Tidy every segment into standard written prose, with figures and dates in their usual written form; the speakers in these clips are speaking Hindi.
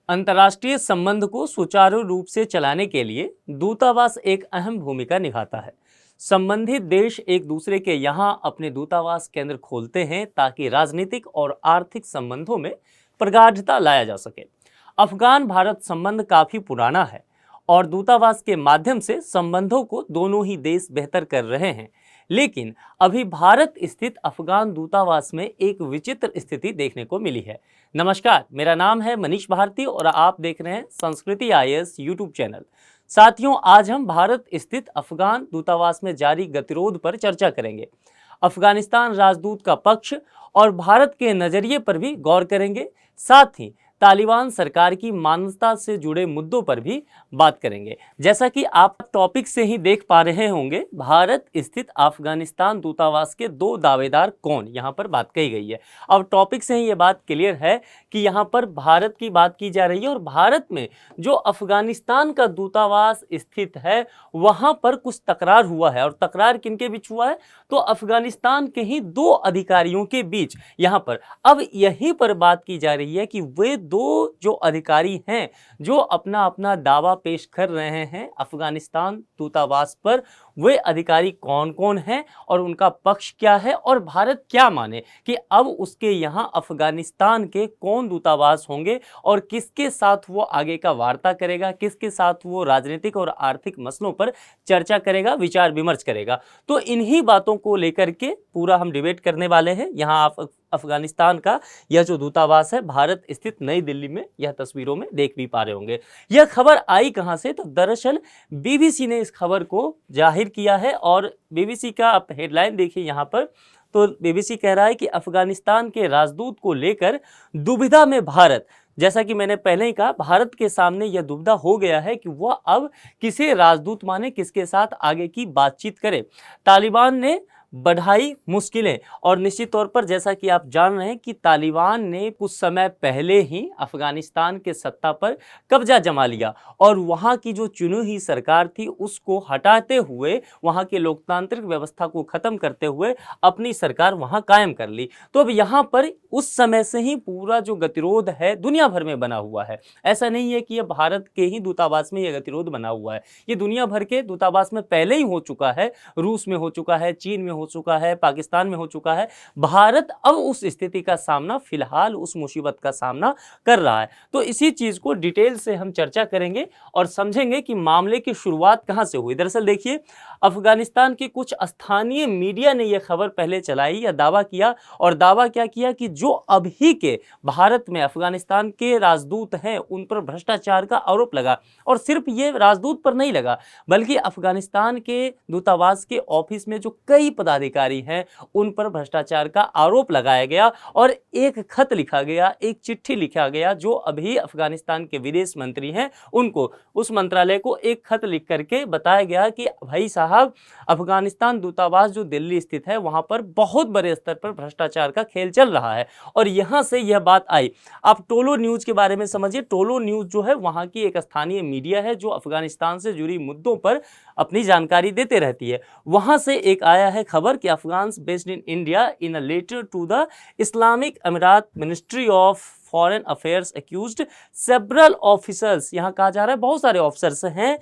अंतर्राष्ट्रीय संबंध को सुचारू रूप से चलाने के लिए दूतावास एक अहम भूमिका निभाता है। संबंधित देश एक दूसरे के यहाँ अपने दूतावास केंद्र खोलते हैं ताकि राजनीतिक और आर्थिक संबंधों में प्रगाढ़ता लाया जा सके। अफगान भारत संबंध काफी पुराना है और दूतावास के माध्यम से संबंधों को दोनों ही देश बेहतर कर रहे हैं। लेकिन अभी भारत स्थित अफगान दूतावास में एक विचित्र स्थिति देखने को मिली है। नमस्कार, मेरा नाम है मनीष भारती और आप देख रहे हैं संस्कृति IAS यूट्यूब चैनल। साथियों, आज हम भारत स्थित अफगान दूतावास में जारी गतिरोध पर चर्चा करेंगे। अफगानिस्तान राजदूत का पक्ष और भारत के नजरिए पर भी गौर करेंगे। साथ ही तालिबान सरकार की मान्यता से जुड़े मुद्दों पर भी बात करेंगे। जैसा कि आप टॉपिक से ही देख पा रहे होंगे, भारत स्थित अफगानिस्तान दूतावास के दो दावेदार कौन, यहाँ पर बात कही गई है। अब टॉपिक से ही ये बात क्लियर है कि यहाँ पर भारत की बात की जा रही है और भारत में जो अफगानिस्तान का दूतावास स्थित है वहाँ पर कुछ तकरार हुआ है। और तकरार किनके बीच हुआ है? तो अफगानिस्तान के ही दो अधिकारियों के बीच। यहाँ पर अब यहीं पर बात की जा रही है कि वे दो जो अधिकारी हैं जो अपना अपना दावा पेश कर रहे हैं अफगानिस्तान दूतावास पर, वे अधिकारी कौन कौन हैं और उनका पक्ष क्या है और भारत क्या माने कि अब उसके यहाँ अफगानिस्तान के कौन दूतावास होंगे और किसके साथ वो आगे का वार्ता करेगा, किसके साथ वो राजनीतिक और आर्थिक मसलों पर चर्चा करेगा, विचार विमर्श करेगा। तो इन्हीं बातों को लेकर के पूरा हम डिबेट करने वाले हैं। यहाँ आप अफगानिस्तान का यह जो दूतावास है भारत स्थित नई दिल्ली में, यह तस्वीरों में देख भी पा रहे होंगे। यह खबर आई कहां से? तो दरअसल BBC ने इस खबर को जाहिर किया है और BBC का आप हेडलाइन देखिए यहाँ पर। तो BBC कह रहा है कि अफगानिस्तान के राजदूत को लेकर दुविधा में भारत। जैसा कि मैंने पहले ही कहा, भारत के सामने यह दुविधा हो गया है कि वह अब किसे राजदूत माने, किसके साथ आगे की बातचीत करे। तालिबान ने बढ़ाई मुश्किलें और निश्चित तौर पर जैसा कि आप जान रहे हैं कि तालिबान ने कुछ समय पहले ही अफगानिस्तान के सत्ता पर कब्जा जमा लिया और वहां की जो चुनी हुई सरकार थी उसको हटाते हुए, वहां के लोकतांत्रिक व्यवस्था को खत्म करते हुए अपनी सरकार वहां कायम कर ली। तो अब यहां पर उस समय से ही पूरा जो गतिरोध है दुनिया भर में बना हुआ है। ऐसा नहीं है कि यह भारत के ही दूतावास में यह गतिरोध बना हुआ है, ये दुनिया भर के दूतावास में पहले ही हो चुका है। रूस में हो चुका है, चीन में हो चुका है, पाकिस्तान में हो चुका है। भारत अब उस स्थिति का सामना, फिलहाल उस मुसीबत का सामना कर रहा है। तो इसी चीज को डिटेल से हम चर्चा करेंगे और समझेंगे कि मामले की शुरुआत कहां से हुई। दरअसल देखिए, अफगानिस्तान के कुछ स्थानीय मीडिया ने यह खबर पहले चलाई या दावा किया, और दावा क्या किया कि जो अभी के भारत में अफगानिस्तान के राजदूत हैं उन पर भ्रष्टाचार का आरोप लगा। और सिर्फ ये राजदूत पर नहीं लगा, बल्कि अफगानिस्तान के दूतावास के ऑफिस में जो कई पदाधिकारी हैं उन पर भ्रष्टाचार का आरोप लगाया गया और एक खत लिखा गया, एक चिट्ठी लिखा गया जो अभी अफगानिस्तान के विदेश मंत्री हैं उनको, उस मंत्रालय को एक खत लिख करके बताया गया कि भाई साहब, अफगानिस्तान दूतावास जो दिल्ली स्थित है वहां पर बहुत बड़े स्तर पर भ्रष्टाचार का खेल चल रहा है। और यहां से यह बात आई। आप टोलो न्यूज के बारे में समझिए। टोलो न्यूज जो है वहां की एक स्थानीय मीडिया है जो अफगानिस्तान से जुड़ी मुद्दों पर अपनी जानकारी देते रहती है। वहां से एक आया है खबर कि Afghans based in India in a letter to the Islamic Emirate ministry of foreign affairs accused several officers, यहाँ कहा जा रहा है बहुत सारे ऑफिसर्स हैं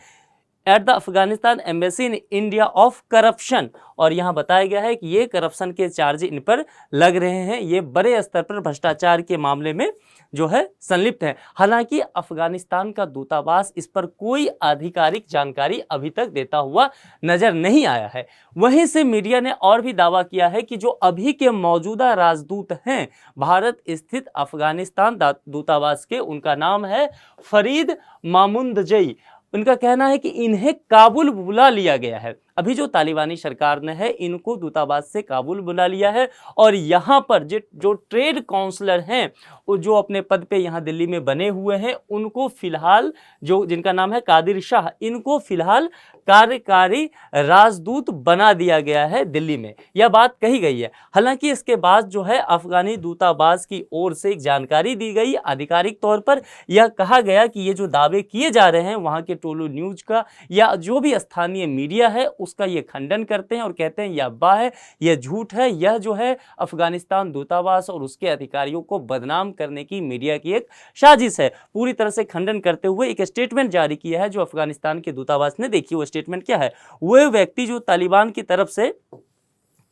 at the Afghanistan embassy in India of corruption. और यहाँ बताया गया है कि ये करप्शन के चार्ज इन पर लग रहे हैं, ये बड़े स्तर पर भ्रष्टाचार के मामले में जो है संलिप्त है। हालांकि अफगानिस्तान का दूतावास इस पर कोई आधिकारिक जानकारी अभी तक देता हुआ नजर नहीं आया है। वहीं से मीडिया ने और भी दावा किया है कि जो अभी के मौजूदा राजदूत हैं भारत स्थित अफगानिस्तान दूतावास के, उनका नाम है फरीद मामुंदजई। उनका कहना है कि इन्हें काबुल बुला लिया गया है। अभी जो तालिबानी सरकार ने है इनको दूतावास से काबुल बुला लिया है और यहाँ पर जो ट्रेड काउंसलर हैं जो अपने पद पे यहाँ दिल्ली में बने हुए हैं उनको फिलहाल, जो जिनका नाम है कादिर शाह, इनको फिलहाल कार्यकारी राजदूत बना दिया गया है दिल्ली में, यह बात कही गई है। हालांकि इसके बाद जो है अफगानी दूतावास की ओर से एक जानकारी दी गई आधिकारिक तौर पर, यह कहा गया कि ये जो दावे किए जा रहे हैं वहाँ के टोलो न्यूज का या जो भी स्थानीय मीडिया है उसका ये खंडन करते हैं और कहते हैं यह अफवाह है, यह झूठ है, यह जो है अफगानिस्तान दूतावास और उसके अधिकारियों को बदनाम करने की मीडिया की एक साजिश है। पूरी तरह से खंडन करते हुए एक स्टेटमेंट जारी किया है जो अफगानिस्तान के दूतावास ने। देखिए वो स्टेटमेंट क्या है। वह व्यक्ति जो तालिबान की तरफ से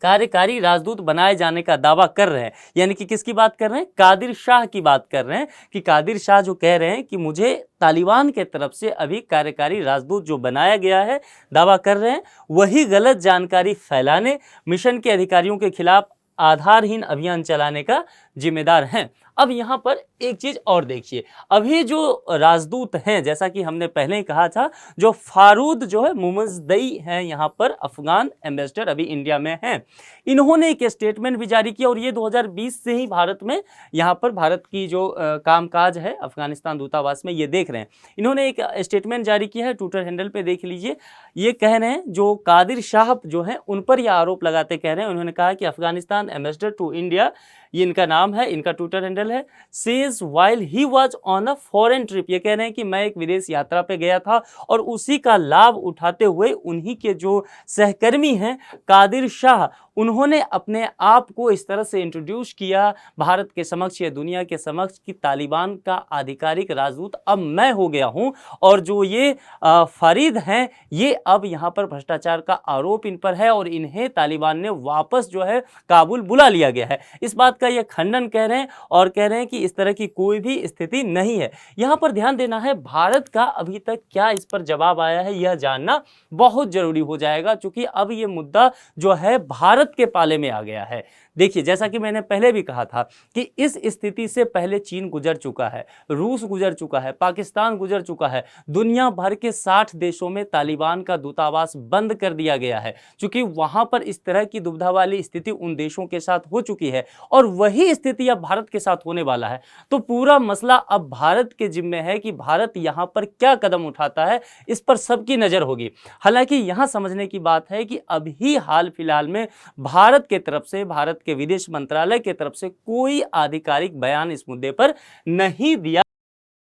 कार्यकारी राजदूत बनाए जाने का दावा कर रहे हैं, यानी कि किसकी बात कर रहे हैं, कादिर शाह की बात कर रहे हैं, कि कादिर शाह जो कह रहे हैं कि मुझे तालिबान के तरफ से अभी कार्यकारी राजदूत जो बनाया गया है, दावा कर रहे हैं, वही गलत जानकारी फैलाने, मिशन के अधिकारियों के खिलाफ आधारहीन अभियान चलाने का जिम्मेदार हैं। अब यहाँ पर एक चीज और देखिए, अभी जो राजदूत हैं, जैसा कि हमने पहले ही कहा था, जो फारूद जो है मुमज़दई हैं यहाँ पर अफगान एम्बेसडर अभी इंडिया में हैं, इन्होंने एक स्टेटमेंट भी जारी किया और ये 2020 से ही भारत में यहाँ पर भारत की जो कामकाज है अफगानिस्तान दूतावास में ये देख रहे हैं। इन्होंने एक स्टेटमेंट जारी किया है, ट्विटर हैंडल पे देख लीजिए। ये कह रहे हैं, जो कादिर शाह जो हैं उन पर यह आरोप लगाते कह रहे हैं, उन्होंने कहा कि अफगानिस्तान एम्बेसडर टू इंडिया, ये इनका नाम है, इनका ट्विटर हैंडल है, says while he was on a foreign trip, ये कह रहे हैं कि मैं एक विदेश यात्रा पे गया था और उसी का लाभ उठाते हुए उन्हीं के जो सहकर्मी हैं कादिर शाह, उन्होंने अपने आप को इस तरह से इंट्रोड्यूस किया भारत के समक्ष या दुनिया के समक्ष कि तालिबान का आधिकारिक राजदूत अब मैं हो गया हूं, और जो ये फरीद हैं ये अब यहाँ पर भ्रष्टाचार का आरोप इन पर है और इन्हें तालिबान ने वापस जो है काबुल बुला लिया गया है। इस बात का ये खंडन कर रहे हैं और कह रहे हैं कि इस तरह की कोई भी स्थिति नहीं है। यहाँ पर ध्यान देना है, भारत का अभी तक क्या इस पर जवाब आया है यह जानना बहुत जरूरी हो जाएगा, क्योंकि अब ये मुद्दा जो है भारत के पाले में आ गया है। देखिए, जैसा कि मैंने पहले भी कहा था कि इस स्थिति से पहले चीन गुजर चुका है, रूस गुजर चुका है, पाकिस्तान गुजर चुका है, दुनिया भर के 60 देशों में तालिबान का दूतावास बंद कर दिया गया है, क्योंकि वहां पर इस तरह की दुविधा वाली स्थिति उन देशों के साथ हो चुकी है और वही स्थिति अब भारत के साथ होने वाला है। तो पूरा मसला अब भारत के जिम्मे है कि भारत यहां पर क्या कदम उठाता है, इस पर सबकी नजर होगी। हालांकि यहां समझने की बात है कि अभी हाल फिलहाल में भारत के तरफ से, भारत के विदेश मंत्रालय के तरफ से कोई आधिकारिक बयान इस मुद्दे पर नहीं दिया,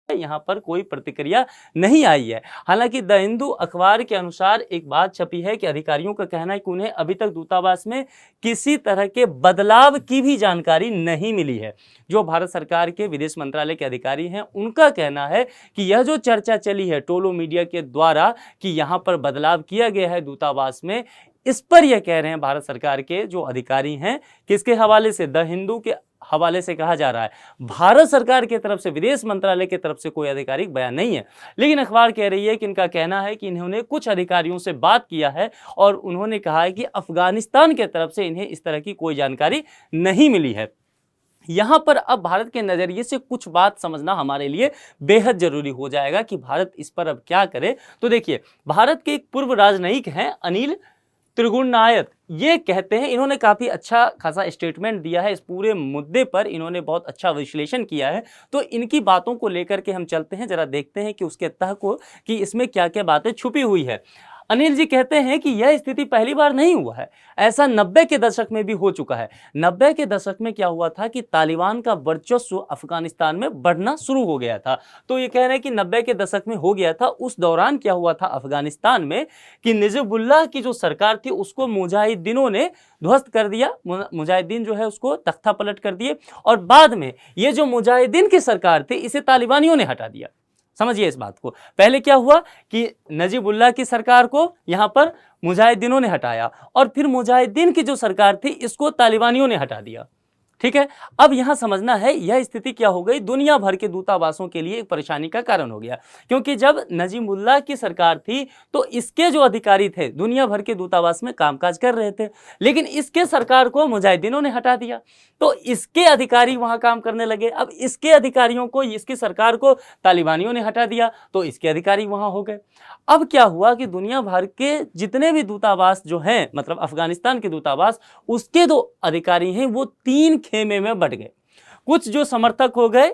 यहां पर कोई प्रतिक्रिया नहीं आई है। हालांकि द हिंदू अखबार के अनुसार एक बात छपी है कि अधिकारियों का कहना है कि उन्हें अभी तक दूतावास में किसी तरह के बदलाव की भी जानकारी नहीं मिली है। जो भारत सरकार के विदेश मंत्रालय के अधिकारी हैं उनका कहना है कि यह जो चर्चा चली है टोलो मीडिया के द्वारा कि यहां पर बदलाव किया गया है दूतावास में, इस पर यह कह रहे हैं भारत सरकार के जो अधिकारी हैं, किसके हवाले से, द हिंदू के हवाले से कहा जा रहा है, भारत सरकार की तरफ से, विदेश मंत्रालय की तरफ से कोई आधिकारिक बयान नहीं है। लेकिन अखबार कह रही है कि इनका कहना है कि इन्होंने कुछ अधिकारियों से बात किया है और उन्होंने कहा है कि अफगानिस्तान की तरफ से इन्हें इस तरह की कोई जानकारी नहीं मिली है। यहां पर अब भारत के नजरिए से कुछ बात समझना हमारे लिए बेहद जरूरी हो जाएगा कि भारत इस पर अब क्या करे। तो देखिए, भारत के एक पूर्व राजनयिक हैं अनिल त्रिगुणनायक, ये कहते हैं, इन्होंने काफ़ी अच्छा खासा स्टेटमेंट दिया है इस पूरे मुद्दे पर, इन्होंने बहुत अच्छा विश्लेषण किया है। तो इनकी बातों को लेकर के हम चलते हैं, जरा देखते हैं कि उसके तह को कि इसमें क्या क्या बातें छुपी हुई है। अनिल जी कहते हैं कि यह स्थिति पहली बार नहीं हुआ है, ऐसा 90 के दशक में भी हो चुका है। 90 के दशक में क्या हुआ था कि तालिबान का वर्चस्व अफगानिस्तान में बढ़ना शुरू हो गया था। तो ये कह रहे हैं कि 90 के दशक में हो गया था। उस दौरान क्या हुआ था अफगानिस्तान में कि नजीबुल्लाह की जो सरकार थी उसको मुजाहिदीनों ने ध्वस्त कर दिया, मुजाहिदीन जो है उसको तख्ता पलट कर दिए, और बाद में ये जो मुजाहिदीन की सरकार थी इसे तालिबानियों ने हटा दिया। समझिए इस बात को, पहले क्या हुआ कि नजीबुल्लाह की सरकार को यहां पर मुजाहिदीनों ने हटाया और फिर मुजाहिदीन की जो सरकार थी इसको तालिबानियों ने हटा दिया। ठीक है, अब यहां समझना है यह स्थिति क्या हो गई, दुनिया भर के दूतावासों के लिए एक परेशानी का कारण हो गया, क्योंकि जब नजीमुल्लाह की सरकार थी तो इसके जो अधिकारी थे दुनिया भर के दूतावास में कामकाज कर रहे थे, लेकिन इसके सरकार को मुजाहिदीनों ने हटा दिया तो इसके अधिकारी वहां काम करने लगे। अब इसके अधिकारियों को, इसकी सरकार को तालिबानियों ने हटा दिया तो इसके अधिकारी वहां हो गए। अब क्या हुआ कि दुनिया भर के जितने भी दूतावास जो हैं, मतलब अफगानिस्तान के दूतावास, उसके जो अधिकारी हैं वो 3 खेमे में बट गए। कुछ जो समर्थक हो गए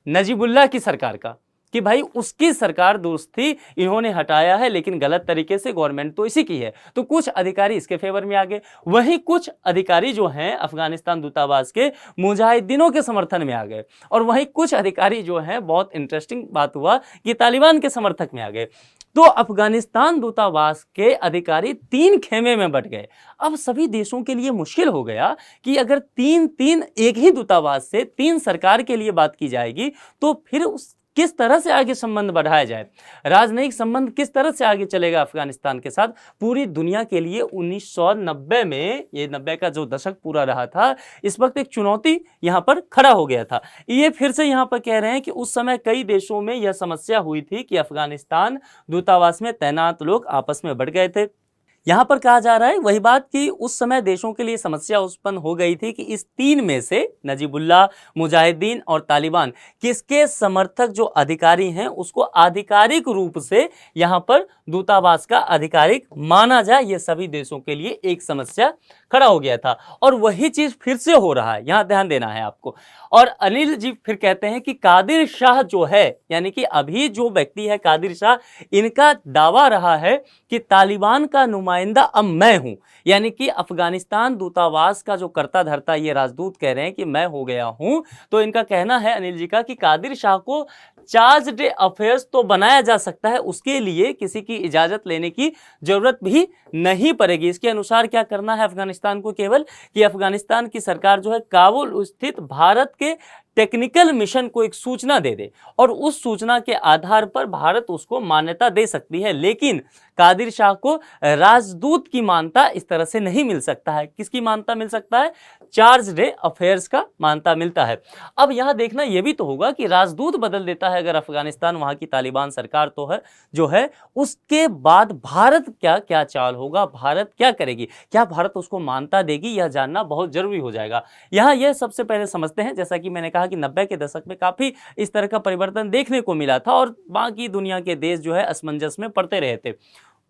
नजीबुल्लाह की सरकार का कि भाई उसकी सरकार दुरुस्त थी, इन्होंने हटाया है लेकिन गलत तरीके से, गवर्नमेंट तो इसी की है, तो कुछ अधिकारी इसके फेवर में आ गए। वहीं कुछ अधिकारी जो हैं अफगानिस्तान दूतावास के मुजाहिदीनों के समर्थन में आ गए, और वहीं कुछ अधिकारी जो हैं, बहुत इंटरेस्टिंग बात हुआ कि तालिबान के समर्थक में आ गए। तो अफगानिस्तान दूतावास के अधिकारी 3 खेमे में बट गए। अब सभी देशों के लिए मुश्किल हो गया कि अगर 3-3 एक ही दूतावास से 3 सरकार के लिए बात की जाएगी तो फिर उस किस तरह से आगे संबंध बढ़ाया जाए, राजनयिक संबंध किस तरह से आगे चलेगा अफगानिस्तान के साथ। पूरी दुनिया के लिए 1990 में, ये 90 का जो दशक पूरा रहा था, इस वक्त एक चुनौती यहां पर खड़ा हो गया था। ये फिर से यहां पर कह रहे हैं कि उस समय कई देशों में यह समस्या हुई थी कि अफगानिस्तान दूतावास में तैनात लोग आपस में बढ़ गए थे। यहां पर कहा जा रहा है वही बात कि उस समय देशों के लिए समस्या उत्पन्न हो गई थी कि इस 3 में से नजीबुल्लाह, मुजाहिदीन और तालिबान किसके समर्थक जो अधिकारी हैं उसको आधिकारिक रूप से यहां पर दूतावास का अधिकारिक माना जाए। ये सभी देशों के लिए एक समस्या खड़ा हो गया था और वही चीज फिर से हो रहा है, यहां ध्यान देना है आपको। और अनिल जी फिर कहते हैं कि कादिर शाह जो है, यानी कि अभी जो व्यक्ति है कादिर शाह, इनका दावा रहा है कि तालिबान का नुमाइंदा अब मैं हूं। यानी कि अफगानिस्तान दूतावास का जो कर्ता धर्ता ये राजदूत कह रहे हैं कि मैं हो गया हूं। तो इनका कहना है अनिल जी का कि कादिर शाह को चार्ज डे अफेयर्स तो बनाया जा सकता है, उसके लिए किसी की इजाजत लेने की जरूरत भी नहीं पड़ेगी। इसके अनुसार क्या करना है अफगानिस्तान को, केवल कि अफगानिस्तान की सरकार जो है काबुल स्थित भारत के टेक्निकल मिशन को एक सूचना दे दे और उस सूचना के आधार पर भारत उसको मान्यता दे सकती है। लेकिन कादिर शाह को राजदूत की मान्यता इस तरह से नहीं मिल सकता है। किसकी मान्यता मिल सकता है? चार्ज डे अफेयर्स का मान्यता मिलता है। अब यहां देखना यह भी तो होगा कि राजदूत बदल देता है अगर अफगानिस्तान, वहां की तालिबान सरकार तो है जो है, उसके बाद भारत क्या चाल होगा, भारत क्या करेगी, क्या भारत उसको मान्यता देगी, यह जानना बहुत जरूरी हो जाएगा। यहां यह सबसे पहले समझते हैं, जैसा कि मैंने कहा कि 90 के दशक में काफी इस तरह का परिवर्तन देखने को मिला था और बाकी दुनिया के देश जो है असमंजस में पड़ते रहे थे।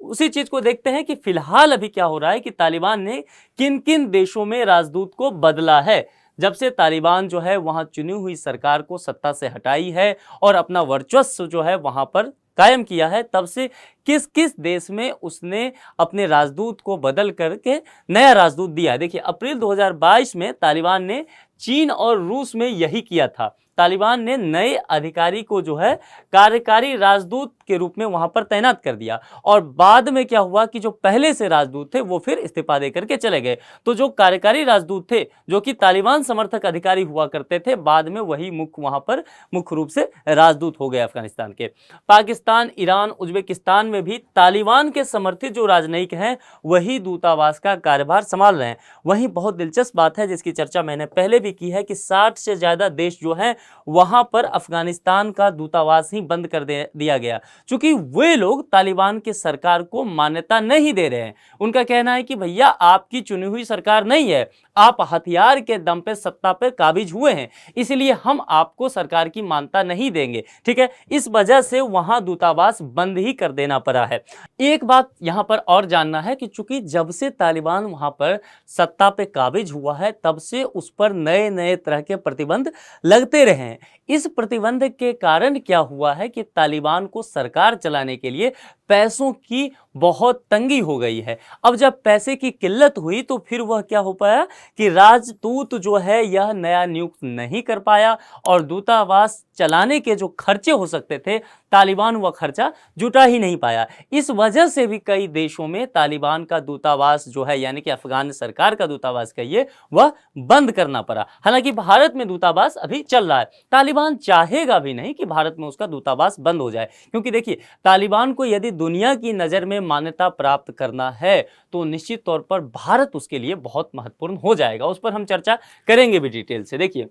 उसी चीज को देखते हैं कि फिलहाल अभी क्या हो रहा है कि तालिबान ने किन किन देशों में राजदूत को बदला है। जब से तालिबान जो है वहां चुनी हुई सरकार को सत्ता से हटाई है और अपना वर्चस्व जो है वहां पर कायम किया है, तब से किस किस देश में उसने अपने राजदूत को बदल करके नया राजदूत दिया है। देखिए अप्रैल 2022 में तालिबान ने चीन और रूस में यही किया था। तालिबान ने नए अधिकारी को जो है कार्यकारी राजदूत के रूप में वहां पर तैनात कर दिया और बाद में क्या हुआ कि जो पहले से राजदूत थे वो फिर इस्तीफा देकर के चले गए। तो जो कार्यकारी राजदूत थे जो कि तालिबान समर्थक अधिकारी हुआ करते थे, बाद में वही वहां पर मुख्य रूप से राजदूत हो गए अफगानिस्तान के। पाकिस्तान, ईरान, उज्बेकिस्तान में भी तालिबान के समर्थित जो राजनयिक हैं वही दूतावास का कार्यभार संभाल रहे हैं। वहीं बहुत दिलचस्प बात है जिसकी चर्चा मैंने पहले भी की है कि 60 से ज्यादा देश जो हैं वहां पर अफगानिस्तान का दूतावास ही बंद कर दिया गया, क्योंकि वे लोग तालिबान की सरकार को मान्यता नहीं दे रहे हैं। उनका कहना है कि भैया आपकी चुनी हुई सरकार नहीं है, आप हथियार के दम पे सत्ता पे काबिज हुए हैं, इसलिए हम आपको सरकार की मान्यता नहीं देंगे। ठीक है, इस वजह से वहां दूतावास बंद ही कर देना पड़ा है। एक बात यहां पर और जानना है कि चूंकि जब से तालिबान वहां पर सत्ता पे काबिज हुआ है तब से उस पर नए नए तरह के प्रतिबंध लगते रहे हैं। इस प्रतिबंध के कारण क्या हुआ है कि तालिबान को सरकार चलाने के लिए पैसों की बहुत तंगी हो गई है। अब जब पैसे की किल्लत हुई तो फिर वह क्या हो पाया कि राजदूत जो है यह नया नियुक्त नहीं कर पाया और दूतावास चलाने के जो खर्चे हो सकते थे तालिबान वह खर्चा जुटा ही नहीं पाया। इस वजह से भी कई देशों में तालिबान का दूतावास जो है, यानी कि अफगान सरकार का दूतावास कहिए, वह बंद करना पड़ा। हालांकि भारत में दूतावास अभी चल रहा है। तालिबान चाहेगा भी नहीं कि भारत में उसका दूतावास बंद हो जाए, क्योंकि देखिए तालिबान को यदि दुनिया की नज़र में मान्यता प्राप्त करना है तो निश्चित तौर पर भारत उसके लिए बहुत महत्वपूर्ण हो जाएगा। उस पर हम चर्चा करेंगे भी डिटेल से। देखिए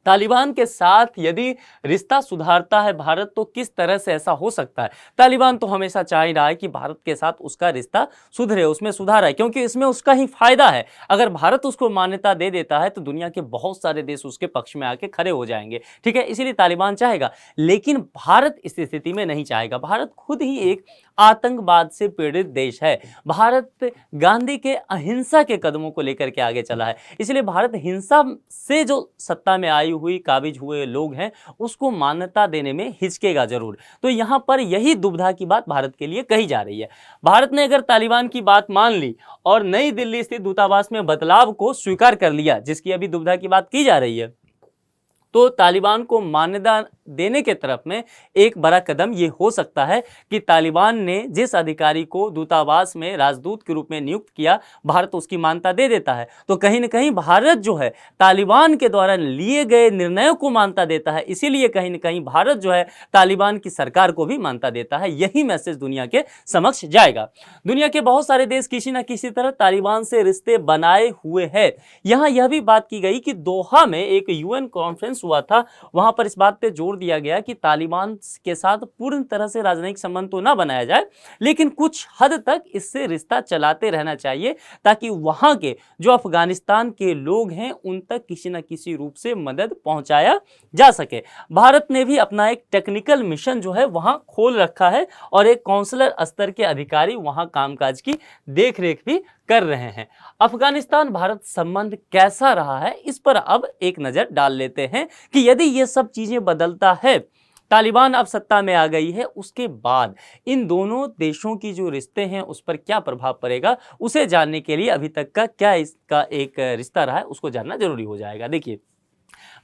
तालिबान के साथ यदि रिश्ता सुधारता है भारत तो किस तरह से ऐसा हो सकता है। तालिबान तो हमेशा चाह ही रहा है कि भारत के साथ उसका रिश्ता सुधरे, उसमें सुधार आए, क्योंकि इसमें उसका ही फायदा है। अगर भारत उसको मान्यता दे देता है तो दुनिया के बहुत सारे देश उसके पक्ष में आके खड़े हो जाएंगे। ठीक है, इसीलिए तालिबान चाहेगा, लेकिन भारत इस स्थिति में नहीं चाहेगा। भारत खुद ही एक आतंकवाद से पीड़ित देश है। भारत गांधी के अहिंसा के कदमों को लेकर के आगे चला है, इसलिए भारत हिंसा से जो सत्ता में आई हुई काबिज हुए लोग हैं उसको मान्यता देने में हिचकेगा जरूर। तो यहां पर यही दुविधा की बात भारत के लिए कही जा रही है। भारत ने अगर तालिबान की बात मान ली और नई दिल्ली स्थित दूतावास में बदलाव को स्वीकार कर लिया, जिसकी अभी दुविधा की बात की जा रही है, तो तालिबान को मान्यता देने के तरफ में एक बड़ा कदम ये हो सकता है कि तालिबान ने जिस अधिकारी को दूतावास में राजदूत के रूप में नियुक्त किया, भारत उसकी मान्यता दे देता है। तो कहीं ना कहीं भारत जो है तालिबान के द्वारा लिए गए निर्णयों को मान्यता देता है, इसीलिए कहीं ना कहीं भारत जो है तालिबान की सरकार को भी मान्यता देता है। यही मैसेज दुनिया के समक्ष जाएगा। दुनिया के बहुत सारे देश किसी न किसी तरह तालिबान से रिश्ते बनाए हुए हैं। यहां यह भी बात की गई कि दोहा में एक यूएन कॉन्फ्रेंस हुआ था, वहां पर इस बात पे जोर दिया गया कि तालिबान के साथ पूर्ण तरह से राजनयिक संबंध तो ना बनाया जाए, लेकिन कुछ हद तक इससे रिश्ता चलाते रहना चाहिए ताकि वहां के जो अफगानिस्तान के लोग हैं उन तक किसी न किसी रूप से मदद पहुंचाया जा सके। भारत ने भी अपना एक टेक्निकल मिशन जो है वहां खोल रखा है और एक काउंसलर स्तर के अधिकारी वहां कामकाज की देखरेख भी कर रहे हैं। अफगानिस्तान भारत संबंध कैसा रहा है, इस पर अब एक नजर डाल लेते हैं कि यदि ये सब चीजें बदलता है, तालिबान अब सत्ता में आ गई है, उसके बाद इन दोनों देशों की जो रिश्ते हैं उस पर क्या प्रभाव पड़ेगा, उसे जानने के लिए अभी तक का क्या इसका एक रिश्ता रहा है उसको जानना जरूरी हो जाएगा। देखिए,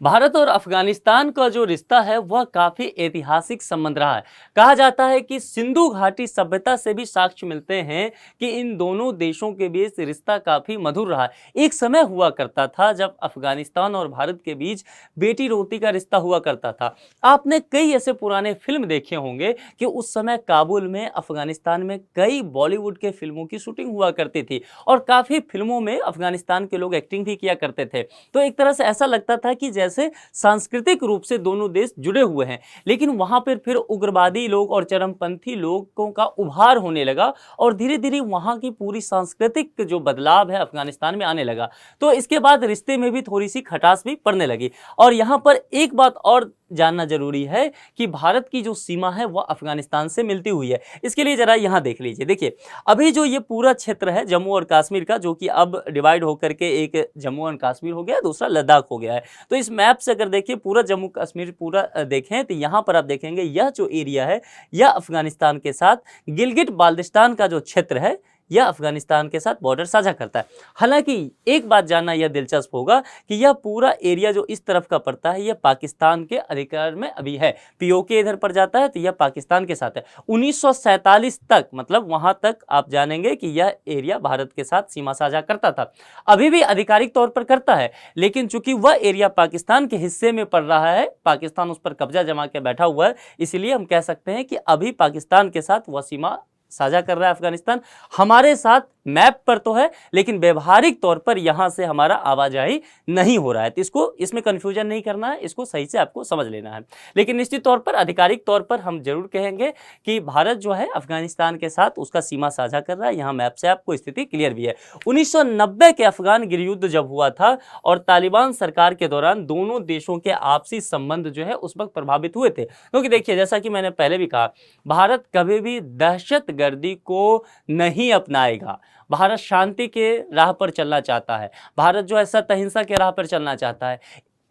भारत और अफगानिस्तान का जो रिश्ता है वह काफी ऐतिहासिक संबंध रहा है। कहा जाता है कि सिंधु घाटी सभ्यता से भी साक्ष्य मिलते हैं कि इन दोनों देशों के बीच रिश्ता काफी मधुर रहा है। एक समय हुआ करता था जब अफगानिस्तान और भारत के बीच बेटी रोटी का रिश्ता हुआ करता था। आपने कई ऐसे पुराने फिल्म देखे होंगे कि उस समय काबुल में, अफगानिस्तान में कई बॉलीवुड के फिल्मों की शूटिंग हुआ करती थी और काफी फिल्मों में अफगानिस्तान के लोग एक्टिंग भी किया करते थे। तो एक तरह से ऐसा लगता था कि जैसे सांस्कृतिक रूप से दोनों देश जुड़े हुए हैं, लेकिन वहां पर फिर उग्रवादी लोग और चरमपंथी लोगों का उभार होने लगा और धीरे धीरे वहां की पूरी सांस्कृतिक जो बदलाव है अफगानिस्तान में आने लगा। तो इसके बाद रिश्ते में भी थोड़ी सी खटास भी पड़ने लगी। और यहां पर एक बात और जानना जरूरी है कि भारत की जो सीमा है वह अफगानिस्तान से मिलती हुई है। इसके लिए जरा यहां देख लीजिए। देखिए, अभी जो ये पूरा क्षेत्र है जम्मू और कश्मीर का, जो कि अब डिवाइड होकर के एक जम्मू और कश्मीर हो गया, दूसरा लद्दाख हो गया है। तो इस मैप से अगर देखिए पूरा जम्मू कश्मीर पूरा देखें तो यहां पर आप देखेंगे यह जो एरिया है यह अफगानिस्तान के साथ गिलगिट बाल्टिस्तान का जो क्षेत्र है यह अफगानिस्तान के साथ बॉर्डर साझा करता है। हालांकि एक बात जानना यह दिलचस्प होगा कि यह पूरा एरिया जो इस तरफ का पड़ता है यह पाकिस्तान के अधिकार में अभी है। पीओके इधर पर जाता है तो यह पाकिस्तान के साथ है। 1947 तक, मतलब वहां तक आप जानेंगे कि यह एरिया भारत के साथ सीमा साझा करता था, अभी भी आधिकारिक तौर पर करता है, लेकिन चूंकि वह एरिया पाकिस्तान के हिस्से में पड़ रहा है, पाकिस्तान उस पर कब्जा जमा के बैठा हुआ है, इसलिए हम कह सकते हैं कि अभी पाकिस्तान के साथ वह सीमा साझा कर रहा है अफगानिस्तान। हमारे साथ मैप पर तो है, लेकिन व्यवहारिक तौर पर यहां से हमारा आवाजाही नहीं हो रहा है। तो इसको इसमें कंफ्यूजन नहीं करना है, इसको सही से आपको समझ लेना है। लेकिन निश्चित तौर पर आधिकारिक तौर पर हम जरूर कहेंगे कि भारत जो है अफगानिस्तान के साथ उसका सीमा साझा कर रहा है। यहाँ मैप से आपको स्थिति क्लियर भी है। 1990 के अफगान गृह युद्ध जब हुआ था और तालिबान सरकार के दौरान दोनों देशों के आपसी संबंध जो है उस वक्त प्रभावित हुए थे। क्योंकि देखिए, जैसा कि मैंने पहले भी कहा, भारत कभी भी दहशतगर्दी को नहीं अपनाएगा। भारत शांति के राह पर चलना चाहता है। भारत जो है सत्य अहिंसा के राह पर चलना चाहता है।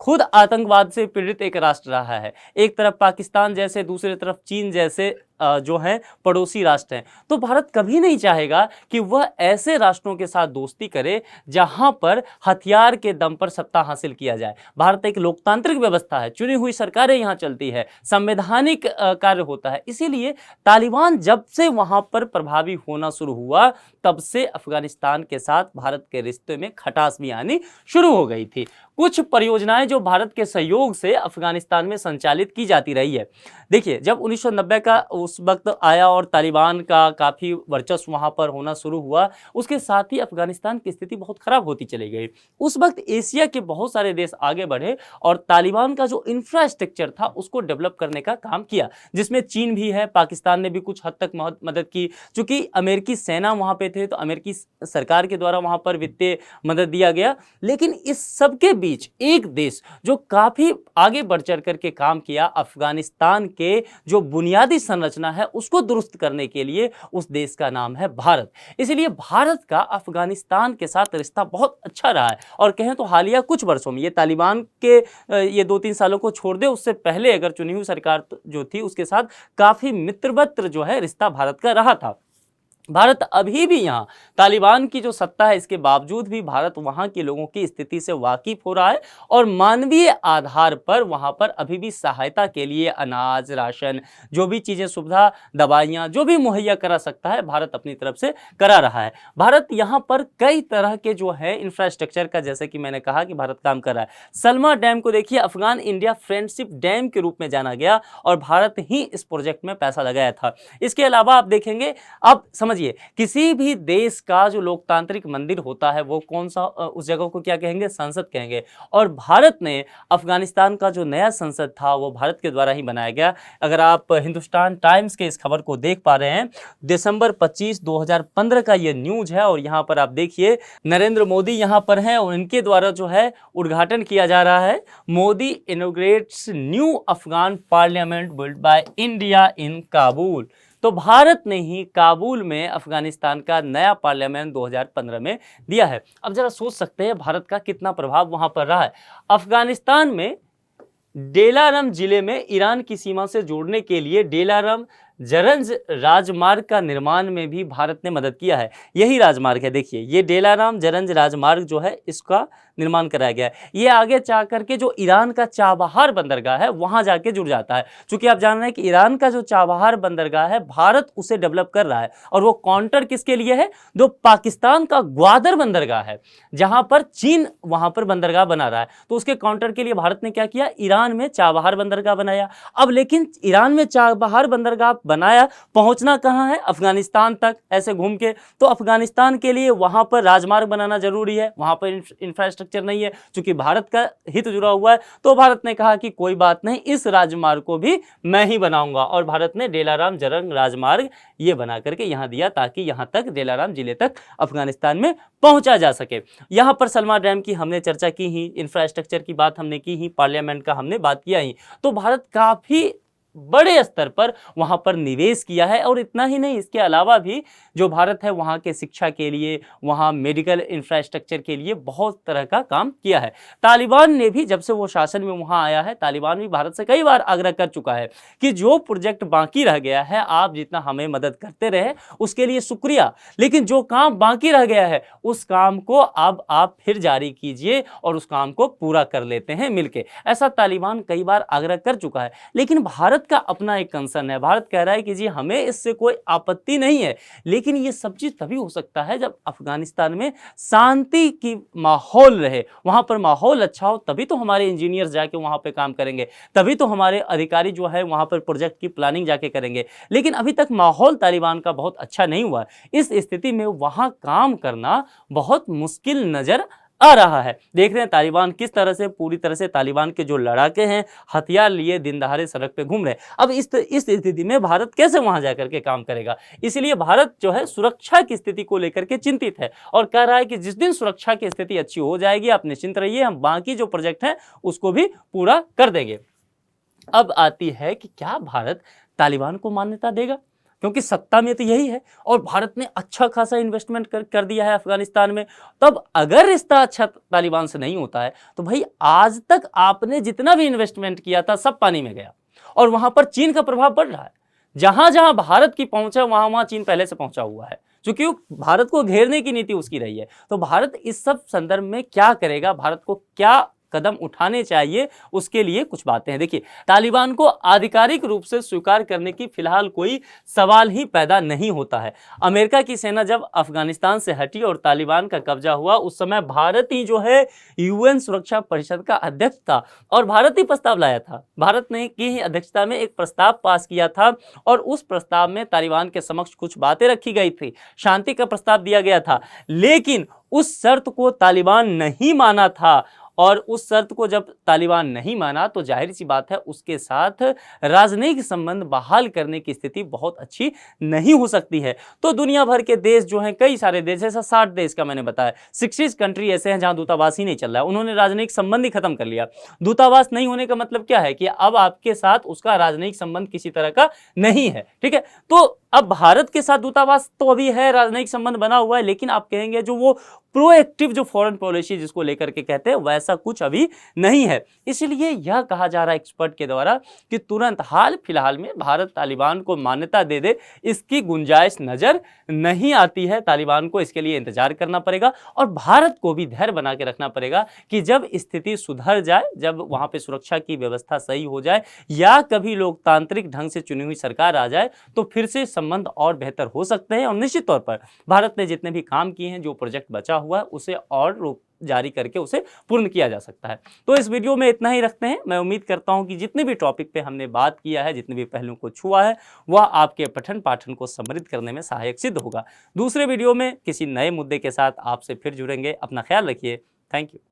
खुद आतंकवाद से पीड़ित एक राष्ट्र रहा है। एक तरफ पाकिस्तान जैसे, दूसरी तरफ चीन जैसे जो हैं पड़ोसी राष्ट्र हैं। तो भारत कभी नहीं चाहेगा कि वह ऐसे राष्ट्रों के साथ दोस्ती करे जहां पर हथियार के दम पर सत्ता हासिल किया जाए। भारत एक लोकतांत्रिक व्यवस्था है, चुनी हुई सरकारें यहां चलती है, संवैधानिक कार्य होता है। इसीलिए तालिबान जब से वहां पर प्रभावी होना शुरू हुआ तब से अफगानिस्तान के साथ भारत के रिश्ते में खटास भी आनी शुरू हो गई थी। कुछ परियोजनाएं जो भारत के सहयोग से अफगानिस्तान में संचालित की जाती रही है। देखिए, जब 1990 का उस वक्त आया और तालिबान का काफ़ी वर्चस्व वहाँ पर होना शुरू हुआ, उसके साथ ही अफगानिस्तान की स्थिति बहुत ख़राब होती चली गई। उस वक्त एशिया के बहुत सारे देश आगे बढ़े और तालिबान का जो इंफ्रास्ट्रक्चर था उसको डेवलप करने का काम किया, जिसमें चीन भी है, पाकिस्तान ने भी कुछ हद तक मदद की। चूँकि अमेरिकी सेना वहाँ पे थे तो अमेरिकी सरकार के द्वारा वहाँ पर वित्तीय मदद दिया गया। लेकिन इस सब के बीच एक देश जो काफ़ी आगे बढ़ चढ़ करके काम किया, अफगानिस्तान के जो बुनियादी संरचना है उसको दुरुस्त करने के लिए, उस देश का नाम है भारत। इसलिए भारत का अफगानिस्तान के साथ रिश्ता बहुत अच्छा रहा है। और कहें तो हालिया कुछ वर्षों में, ये तालिबान के ये 2-3 सालों को छोड़ दे, उससे पहले अगर चुनी हुई सरकार जो थी उसके साथ काफ़ी मित्रवत जो है रिश्ता भारत का रहा था। भारत अभी भी यहाँ तालिबान की जो सत्ता है इसके बावजूद भी भारत वहाँ के लोगों की स्थिति से वाकिफ हो रहा है और मानवीय आधार पर वहाँ पर अभी भी सहायता के लिए अनाज, राशन, जो भी चीज़ें, सुविधा, दवाइयाँ जो भी मुहैया करा सकता है भारत अपनी तरफ से करा रहा है। भारत यहाँ पर कई तरह के जो है इंफ्रास्ट्रक्चर का, जैसे कि मैंने कहा कि भारत काम कर रहा है। सलमा डैम को देखिए, अफगान इंडिया फ्रेंडशिप डैम के रूप में जाना गया और भारत ही इस प्रोजेक्ट में पैसा लगाया था। इसके अलावा आप देखेंगे, अब समझिए किसी भी देश का जो लोकतांत्रिक मंदिर होता है वो कौन सा, उस जगह को क्या कहेंगे, संसद कहेंगे। और भारत ने अफगानिस्तान का जो नया संसद था वो भारत के द्वारा ही बनाया गया। अगर आप हिंदुस्तान टाइम्स के इस खबर को देख पा रहे हैं, दिसंबर 25 2015 का ये न्यूज है और यहाँ पर आप देखिए नरेंद्र मोदी यहाँ पर हैं और इनके द्वारा जो है उद्घाटन किया जा रहा है। Modi inaugurates new Afghan parliament build by India in Kabul. तो भारत ने ही काबुल में अफगानिस्तान का नया पार्लियामेंट 2015 में दिया है। अब जरा सोच सकते हैं भारत का कितना प्रभाव वहां पर रहा है। अफगानिस्तान में डेलारम जिले में ईरान की सीमा से जोड़ने के लिए डेलारम जरंज राजमार्ग का निर्माण में भी भारत ने मदद किया है। यही राजमार्ग है, देखिए ये डेलाराम जरंज राजमार्ग जो है इसका निर्माण कराया गया है। ये आगे जा करके जो ईरान का चाबहार बंदरगाह है वहां जाके जुड़ जाता है। क्योंकि आप जान रहे हैं कि ईरान का जो चाबहार बंदरगाह है भारत उसे डेवलप कर रहा है और वो काउंटर किसके लिए है, जो पाकिस्तान का ग्वादर बंदरगाह है जहां पर चीन वहां पर बंदरगाह बना रहा है, तो उसके काउंटर के लिए भारत ने क्या किया, ईरान में चाबहार बंदरगाह बनाया। अब लेकिन ईरान में चाबहार बंदरगाह बनाया, पहुंचना कहां है, अफगानिस्तान तक ऐसे घूम के। तो अफगानिस्तान के लिए वहां पर राजमार्ग बनाना जरूरी है, वहां पर इंफ्रास्ट्रक्चर नहीं है, क्योंकि भारत का हित जुड़ा हुआ है। तो भारत ने कहा कि कोई बात नहीं, इस राजमार्ग को भी मैं ही बनाऊंगा और भारत ने डेलाराम जरंग राजमार्ग ये बना करके यहां दिया ताकि यहां तक डेलाराम जिले तक अफगानिस्तान में पहुंचा जा सके। यहां पर सलमा डैम की हमने चर्चा की ही, इंफ्रास्ट्रक्चर की बात हमने की ही, पार्लियामेंट का हमने बात किया ही। तो भारत काफी बड़े स्तर पर वहां पर निवेश किया है और इतना ही नहीं, इसके अलावा भी जो भारत है वहां के शिक्षा के लिए, वहां मेडिकल इंफ्रास्ट्रक्चर के लिए बहुत तरह का काम किया है। तालिबान ने भी जब से वो शासन में वहां आया है, तालिबान भी भारत से कई बार आग्रह कर चुका है कि जो प्रोजेक्ट बाकी रह गया है, आप जितना हमें मदद करते रहे उसके लिए शुक्रिया, लेकिन जो काम बाकी रह गया है उस काम को अब आप फिर जारी कीजिए और उस काम को पूरा कर लेते हैं मिलके। ऐसा तालिबान कई बार आग्रह कर चुका है, लेकिन भारत का अपना एक कंसर्न है। भारत कह रहा है कि जी हमें इससे कोई आपत्ति नहीं है, लेकिन ये सब चीज तभी हो सकता है जब अफगानिस्तान में शांति की माहौल रहे, वहां पर माहौल अच्छा हो, तभी तो हमारे इंजीनियर्स जाके वहां पे काम करेंगे, तभी तो हमारे अधिकारी जो है वहां पर प्रोजेक्ट की प्लानिंग जाके करेंगे। लेकिन अभी तक माहौल तालिबान का बहुत अच्छा नहीं हुआ। इस स्थिति में वहां काम करना बहुत मुश्किल नजर आ रहा है। देख रहे हैं तालिबान किस तरह से, पूरी तरह से तालिबान के जो लड़ाके हैं हथियार लिए दिन दहाड़े सड़क पे घूम रहे हैं। अब इस स्थिति में भारत कैसे वहां जाकर के काम करेगा, इसलिए भारत जो है सुरक्षा की स्थिति को लेकर के चिंतित है और कह रहा है कि जिस दिन सुरक्षा की स्थिति अच्छी हो जाएगी आप निश्चिंत रहिए, हम बाकी जो प्रोजेक्ट हैं उसको भी पूरा कर देंगे। अब आती है कि क्या भारत तालिबान को मान्यता देगा, क्योंकि सत्ता में तो यही है और भारत ने अच्छा खासा इन्वेस्टमेंट कर दिया है अफगानिस्तान में। तब अगर रिश्ता अच्छा तालिबान से नहीं होता है तो भाई आज तक आपने जितना भी इन्वेस्टमेंट किया था सब पानी में गया और वहां पर चीन का प्रभाव बढ़ रहा है। जहां जहां भारत की पहुंच है वहां वहां चीन पहले से पहुंचा हुआ है, क्योंकि भारत को घेरने की नीति उसकी रही है। तो भारत इस सब संदर्भ में क्या करेगा, भारत को क्या कदम उठाने चाहिए, उसके लिए कुछ बातें हैं। देखिए, तालिबान को आधिकारिक रूप से स्वीकार करने की फिलहाल कोई सवाल ही पैदा नहीं होता है। अमेरिका की सेना जब अफगानिस्तान से हटी और तालिबान का कब्जा हुआ उस समय भारत ही जो है यूएन सुरक्षा परिषद का अध्यक्ष था और भारत ही प्रस्ताव लाया था। भारत ने की ही अध्यक्षता में एक प्रस्ताव पास किया था और उस प्रस्ताव में तालिबान के समक्ष कुछ बातें रखी गई थी, शांति का प्रस्ताव दिया गया था, लेकिन उस शर्त को तालिबान नहीं माना था और उस शर्त को जब तालिबान नहीं माना तो जाहिर सी बात है उसके साथ राजनयिक संबंध बहाल करने की स्थिति बहुत अच्छी नहीं हो सकती है। तो दुनिया भर के देश जो हैं, कई सारे देश, ऐसा 60 देश का मैंने बताया, 60 कंट्री ऐसे हैं जहां दूतावास ही नहीं चल रहा है, उन्होंने राजनयिक संबंध ही खत्म कर लिया। दूतावास नहीं होने का मतलब क्या है कि अब आपके साथ उसका राजनयिक संबंध किसी तरह का नहीं है, ठीक है। तो अब भारत के साथ दूतावास तो अभी है, राजनयिक संबंध बना हुआ है, लेकिन आप कहेंगे जो वो प्रोएक्टिव जो फॉरेन पॉलिसी जिसको लेकर के कहते हैं वैसा ऐसा कुछ अभी नहीं है। इसलिए यह कहा जा रहा है एक्सपर्ट के द्वारा कि तुरंत हाल फिलहाल में भारत तालिबान को मान्यता दे दे, इसकी गुंजाइश नजर नहीं आती है। तालिबान को इसके लिए इंतजार करना पड़ेगा और भारत को भी धैर्य बना के रखना पड़ेगा कि जब स्थिति सुधर जाए, जब वहां पे सुरक्षा की व्यवस्था सही हो जाए या कभी लोकतांत्रिक ढंग से चुनी हुई सरकार आ जाए, तो फिर से संबंध और बेहतर हो सकते हैं। और निश्चित तौर पर भारत ने जितने भी काम किए हैं, जो प्रोजेक्ट बचा हुआ है, उसे और रूप जारी करके उसे पूर्ण किया जा सकता है। तो इस वीडियो में इतना ही रखते हैं। मैं उम्मीद करता हूं कि जितने भी टॉपिक पे हमने बात किया है, जितने भी पहलुओं को छुआ है, वह आपके पठन पाठन को समृद्ध करने में सहायक सिद्ध होगा। दूसरे वीडियो में किसी नए मुद्दे के साथ आपसे फिर जुड़ेंगे। अपना ख्याल रखिए। Thank you.